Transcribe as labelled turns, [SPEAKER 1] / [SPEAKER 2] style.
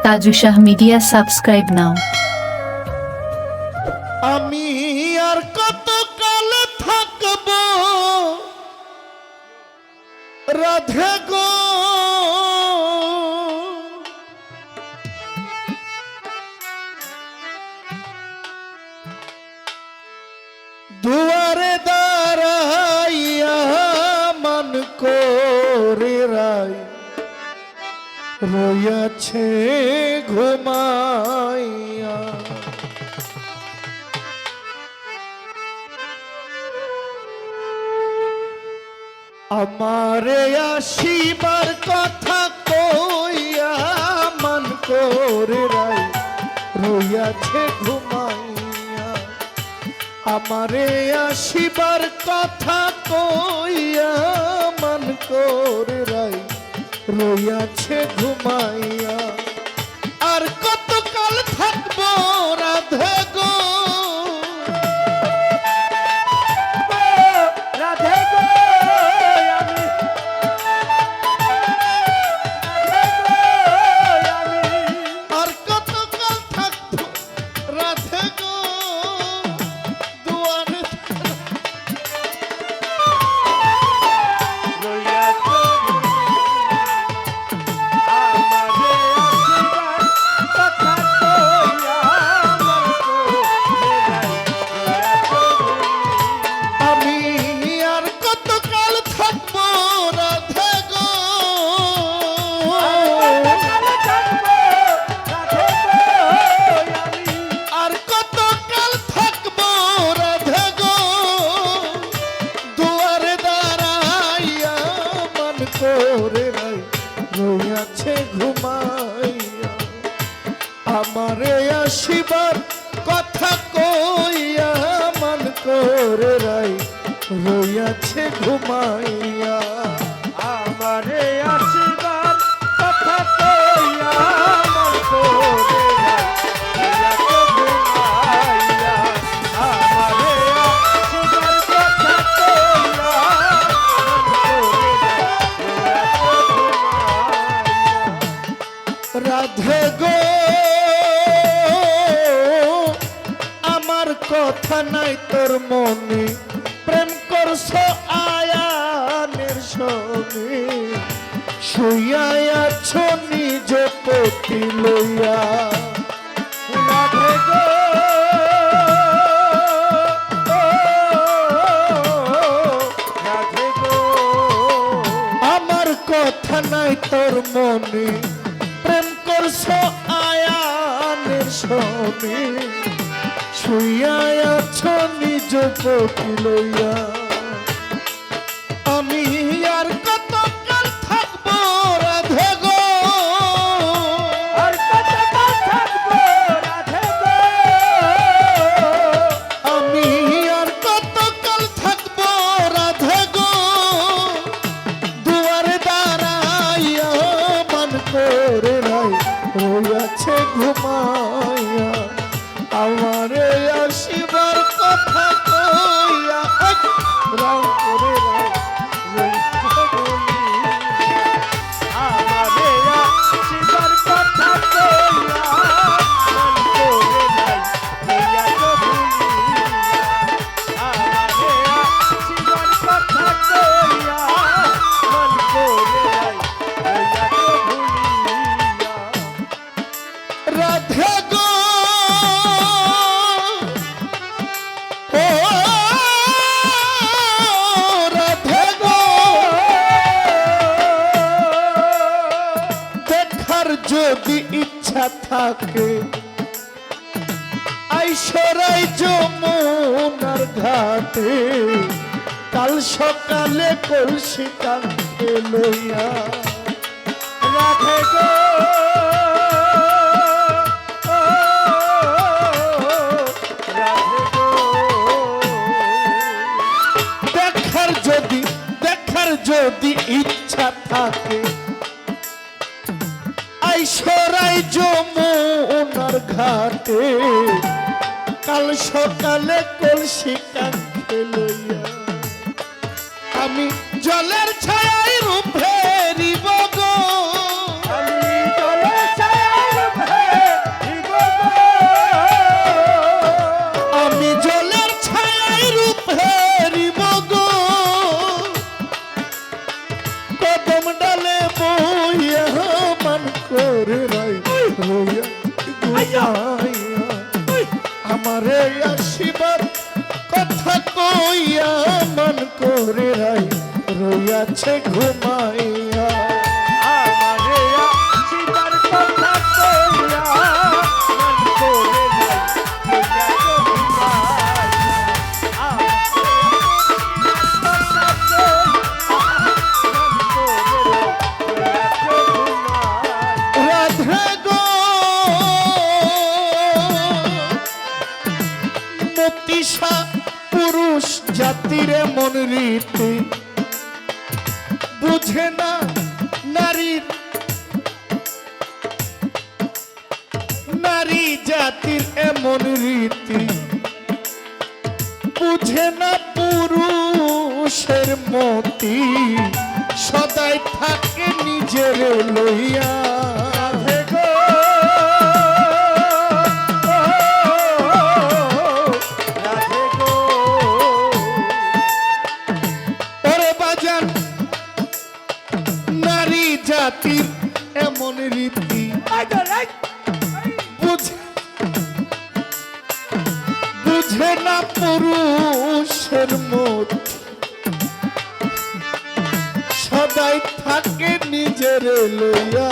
[SPEAKER 1] Taju Shah media, subscribe নাও।
[SPEAKER 2] আমি আর কত কাল থাকব রাধে গো, দুয়ারে দাঁড়াইয়া মন করে রায় রইয়াছে ঘুমাইয়া। আমারে আসিবার কথা কইয়া মন করে রাই রইয়াছে ঘুমাইয়া। আমারে আসিবার কথা কইয়া মন করে রাই রইয়াছে ঘুমাইয়া। আর কতকাল থাকবো রাধে গো, রাধে গো, আর কতকাল থাকবো রাধে গো, দুয়ারে করে রাই রইয়াছে ঘুমাইয়া। আমারে আসিবার কথা কইয়া মন করে রাই রইয়াছে ঘুমাইয়া। আমারে আসিবার কথা কইয়া মন করে রাই রইয়াছে ঘুমাইয়া। আমারে আসিবার কথা কইয়া রাধে গো, আমার কথা নাই তোর মনে, প্রেম করছো আয়ানের সঙ্গে, শুইয়া আছো নিজ পতি লইয়া। রাধে গো, রাধে গো, আমার কথা নাই তোর মনে, প্রেম করছো আয়ানের সঙ্গে, শুইয়া আছো নিজ পতি লইয়া। আমি আর কত কাল থাকবো রাধে গো, আর কত কাল থাকবো রাধে গো, আমি আর কত কাল থাকবো রাধে গো, দুয়ারে দাঁড়াইয়া মন করে রাই রইয়াছে ঘুমাইয়া। আমারে আসিবার কথা কইয়া রাম করে রাই রইয়াছে বলিয়া। আমারে আসিবার কথা কইয়া মন করে রাই রইয়াছে বলিয়া। আমারে আসিবার কথা কইয়া মন করে রাই রইয়াছে বলিয়া। রাধে গো, ও রাধে গো, দেখার যদি ইচ্ছা থাকে আইসরাই যমুনার ঘাটে, কাল সকালে কলসি কাঁধে লইয়া। রাধে গো, যদি ইচ্ছা থাকে আইসরাই যমুনার ঘাটে, কাল সকালে কলসি কাঁধে লইয়া। আমি জলের ছায়ায় রূপ ফেরিব গো, আমি জলের ছায়ায় রূপ আছে ঘুমাইয়া
[SPEAKER 3] আমারে আসিবার কথা কইয়া মন করে যাই কইয়া তো ঘুমাই আমারে আসিবার কথা কইয়া মন করে যাই কইয়া তো ঘুমাই
[SPEAKER 2] রাধে গো মতিসা পুরুষ জাতির মন রীতি বুঝে না নারীর নারী জাতির এমন রীতি বুঝে না পুরুষের মতি সদাই থাকে নিজের লইয়া
[SPEAKER 3] রাধে গো রাধে গো
[SPEAKER 2] ওরে বাজান নারী জাতির এমন রীতি বুঝে বুঝে না পুরুষের মত সদাই থাকে নিজের লইয়া